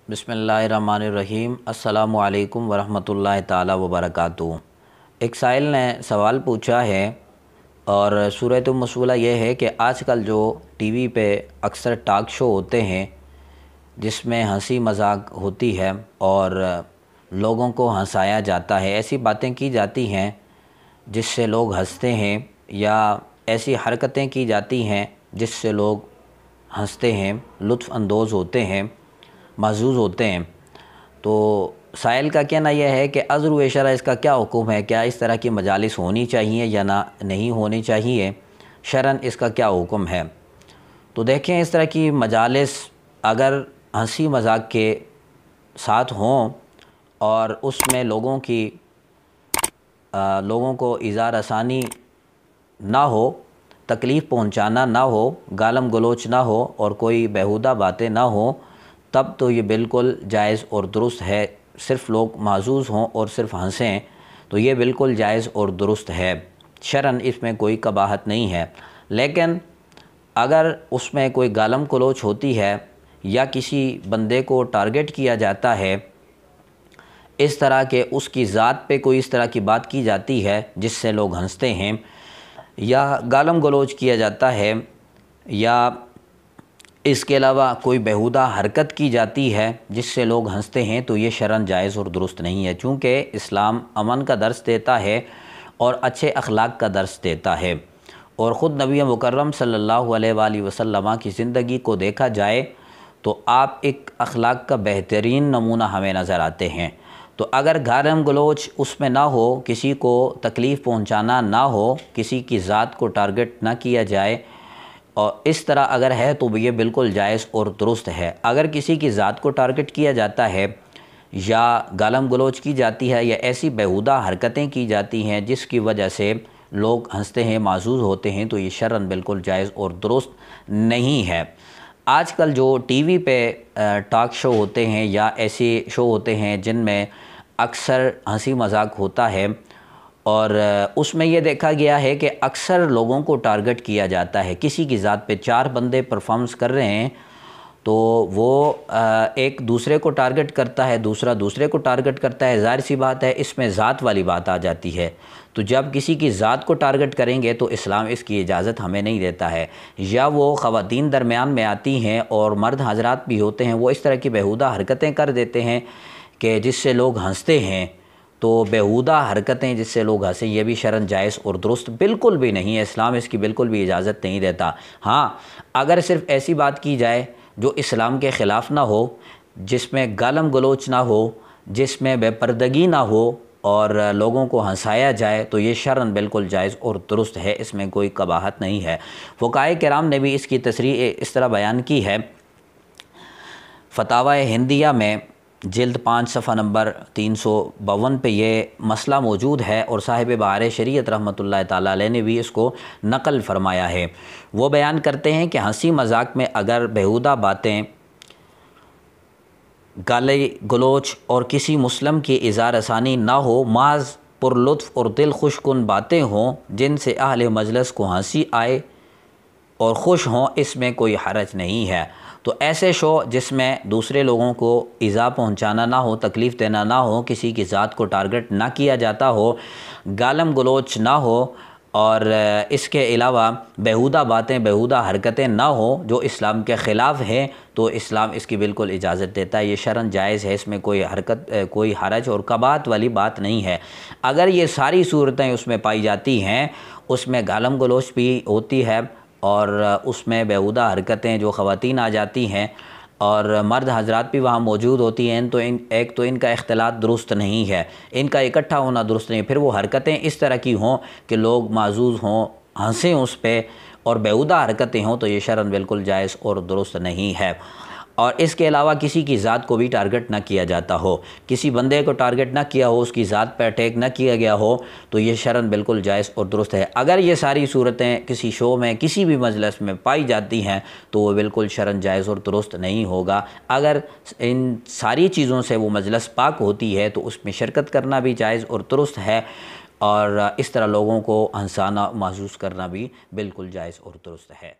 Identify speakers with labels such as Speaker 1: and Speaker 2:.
Speaker 1: बिस्मिल्लाहिर्रहमानिर्रहीम। अस्सलामु अलैकुम वरहमतुल्लाहि ताला वबरकातुहू। एक साइल ने सवाल पूछा है और सूरत मसूला ये है कि आजकल जो टीवी पे अक्सर टॉक शो होते हैं जिसमें हंसी मजाक होती है और लोगों को हंसाया जाता है, ऐसी बातें की जाती हैं जिससे लोग हंसते हैं या ऐसी हरकतें की जाती हैं जिससे लोग हंसते हैं, लुत्फ़ अंदोज़ होते हैं, महज़ूज़ होते हैं। तो साइल का कहना यह है कि अज़्र व इशारा इसका क्या हुक्म है, क्या इस तरह की मजालिस होनी चाहिए या ना नहीं होनी चाहिए, शरन इसका क्या हुक्म है। तो देखें, इस तरह की मजालिस अगर हंसी मजाक के साथ हों और उसमें लोगों को इज़ा रसानी ना हो, तकलीफ़ पहुंचाना ना हो, गालम गलोच ना हो और कोई बेहुदा बातें ना हो, तब तो ये बिल्कुल जायज़ और दुरुस्त है। सिर्फ़ लोग महज़ूज़ हों और सिर्फ़ हंसें तो ये बिल्कुल जायज़ और दुरुस्त है, शरन इसमें कोई कबाहत नहीं है। लेकिन अगर उसमें कोई गालम गलोच होती है या किसी बंदे को टारगेट किया जाता है, इस तरह के उसकी ज़ात पे कोई इस तरह की बात की जाती है जिससे लोग हंसते हैं, या गालम गलोच किया जाता है, या इसके अलावा कोई बेहुदा हरकत की जाती है जिससे लोग हंसते हैं, तो ये शरन जायज़ और दुरुस्त नहीं है। चूँकि इस्लाम अमन का दर्स देता है और अच्छे अखलाक का दर्स देता है, और ख़ुद नबी मुकर्रम सल्लल्लाहु अलैहि वसल्लम की ज़िंदगी को देखा जाए तो आप एक अखलाक का बेहतरीन नमूना हमें नज़र आते हैं। तो अगर गालम गलोच उसमें ना हो, किसी को तकलीफ़ पहुंचाना ना हो, किसी की ज़ात को टारगेट ना किया जाए, और इस तरह अगर है तो ये बिल्कुल जायज़ और दुरुस्त है। अगर किसी की ज़ात को टारगेट किया जाता है या गालम गलोच की जाती है या ऐसी बेहुदा हरकतें की जाती हैं जिसकी वजह से लोग हंसते हैं, महज़ूज़ होते हैं, तो ये शरन बिल्कुल जायज़ और दुरुस्त नहीं है। आजकल जो टीवी पे टॉक शो होते हैं या ऐसे शो होते हैं जिनमें अक्सर हंसी मजाक होता है, और उसमें यह देखा गया है कि अक्सर लोगों को टारगेट किया जाता है। किसी की ज़ात पे 4 बंदे परफॉर्मेंस कर रहे हैं तो वो एक दूसरे को टारगेट करता है, दूसरा दूसरे को टारगेट करता है। ज़ाहिर सी बात है इसमें ज़ात वाली बात आ जाती है। तो जब किसी की ज़ात को टारगेट करेंगे तो इस्लाम इसकी इजाज़त हमें नहीं देता है। या वो ख़वातीन दरमियान में आती हैं और मर्द हजरात भी होते हैं, वो इस तरह की बेहुदा हरकतें कर देते हैं कि जिससे लोग हंसते हैं। तो बेहुदा हरकतें जिससे लोग हंसें, ये भी शरन जायज़ और दुरुस्त बिल्कुल भी नहीं है। इस्लाम इसकी बिल्कुल भी इजाज़त नहीं देता। हाँ, अगर सिर्फ़ ऐसी बात की जाए जो इस्लाम के ख़िलाफ़ ना हो, जिसमें गालम गलोच ना हो, जिसमें बेपर्दगी ना हो और लोगों को हंसाया जाए, तो ये शरन बिल्कुल जायज़ और दुरुस्त है, इसमें कोई कबाहत नहीं है। फ़ुक़हाए किराम ने भी इसकी तशरीह इस तरह बयान की है। फ़तावा हिंदिया में जिल्द 5 सफ़ा नंबर 352 पे ये मसला मौजूद है, और साहिब बहार शरीयत रहमतुल्लाह ताला अलैह ने भी इसको नक़ल फ़रमाया है। वो बयान करते हैं कि हंसी मजाक में अगर बेहुदा बातें, गाली गलोच और किसी मुस्लिम की इज़ा रसानी ना हो, माज़ पुरलुत्फ़ और दिल खुशकुन बातें हों जिनसे अहले मजलिस को हंसी आए और ख़ुश हों, इसमें कोई हरज नहीं है। तो ऐसे शो जिसमें दूसरे लोगों को इज़ा पहुंचाना ना हो, तकलीफ़ देना ना हो, किसी की ज़ात को टारगेट ना किया जाता हो, गालम गलोच ना हो, और इसके अलावा बेहुदा बातें, बेहुदा हरकतें ना हो जो इस्लाम के ख़िलाफ़ हैं, तो इस्लाम इसकी बिल्कुल इजाज़त देता है। ये शरन जायज़ है, इसमें कोई हरज और कबाहत वाली बात नहीं है। अगर ये सारी सूरतें उसमें पाई जाती हैं, उसमें गालम गलोच भी होती है और उसमें बेहुदा हरकतें जो ख़वातीन आ जाती हैं और मर्द हजरात भी वहाँ मौजूद होती हैं, तो एक तो इनका इख्तिलात दुरुस्त नहीं है, इनका इकट्ठा होना दुरुस्त नहीं है। फिर वो हरकतें इस तरह की हों कि लोग महज़ूज़ हों, हंसें उस पर, और बेहुदा हरकतें हों, तो ये शरन बिल्कुल जायज़ और दुरुस्त नहीं है। और इसके अलावा किसी की ज़ात को भी टारगेट ना किया जाता हो, किसी बंदे को टारगेट ना किया हो, उसकी ज़ात पर अटैक ना किया गया हो, तो ये शरन बिल्कुल जायज़ और दुरुस्त है। अगर ये सारी सूरतें किसी शो में, किसी भी मजलिस में पाई जाती हैं, तो वो बिल्कुल शरन जायज़ और दुरुस्त नहीं होगा। अगर इन सारी चीज़ों से वो मजलिस पाक होती है तो उसमें शिरकत करना भी जायज़ और दुरुस्त है, और इस तरह लोगों को हंसाना, महसूस करना भी बिल्कुल जायज़ और दुरुस्त है।